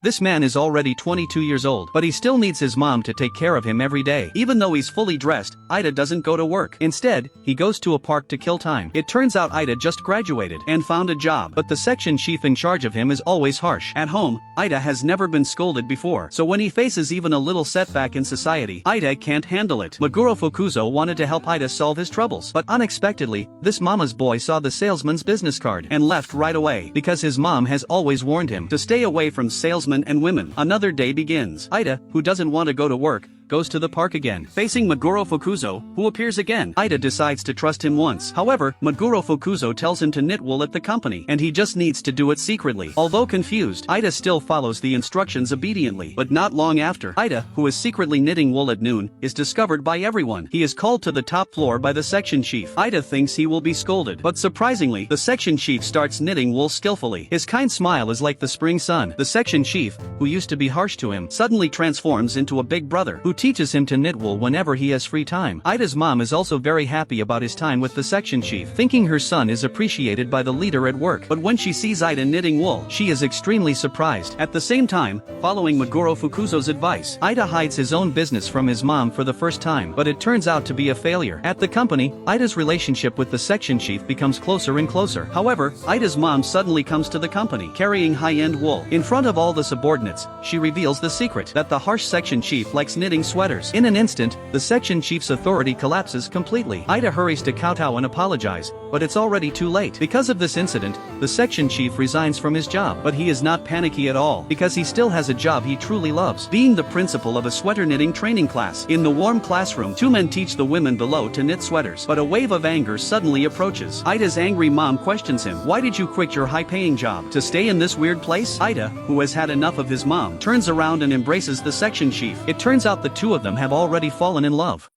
This man is already 22 years old, but he still needs his mom to take care of him every day. Even though he's fully dressed, Ida doesn't go to work. Instead, he goes to a park to kill time. It turns out Ida just graduated and found a job, but the section chief in charge of him is always harsh. At home, Ida has never been scolded before, so when he faces even a little setback in society, Ida can't handle it. Meguro Fukuzo wanted to help Ida solve his troubles, but unexpectedly, this mama's boy saw the salesman's business card and left right away, because his mom has always warned him to stay away from salesmen and women. Another day begins. Ida, who doesn't want to go to work, goes to the park again. Facing Meguro Fukuzo, who appears again, Ida decides to trust him once. However, Meguro Fukuzo tells him to knit wool at the company, and he just needs to do it secretly. Although confused, Ida still follows the instructions obediently. But not long after, Ida, who is secretly knitting wool at noon, is discovered by everyone. He is called to the top floor by the section chief. Ida thinks he will be scolded, but surprisingly, the section chief starts knitting wool skillfully. His kind smile is like the spring sun. The section chief, who used to be harsh to him, suddenly transforms into a big brother, who teaches him to knit wool whenever he has free time. Ida's mom is also very happy about his time with the section chief, thinking her son is appreciated by the leader at work. But when she sees Ida knitting wool, she is extremely surprised. At the same time, following Meguro Fukuzo's advice, Ida hides his own business from his mom for the first time, but it turns out to be a failure. At the company, Ida's relationship with the section chief becomes closer and closer. However, Ida's mom suddenly comes to the company, carrying high-end wool. In front of all the subordinates, she reveals the secret, that the harsh section chief likes knitting sweaters. In an instant, the section chief's authority collapses completely. Ida hurries to kowtow and apologize, but it's already too late. Because of this incident, the section chief resigns from his job, but he is not panicky at all, because he still has a job he truly loves, being the principal of a sweater knitting training class. In the warm classroom, two men teach the women below to knit sweaters, but a wave of anger suddenly approaches. Ida's angry mom questions him, "Why did you quit your high-paying job to stay in this weird place?" Ida, who has had enough of his mom, turns around and embraces the section chief. It turns out the two of them have already fallen in love.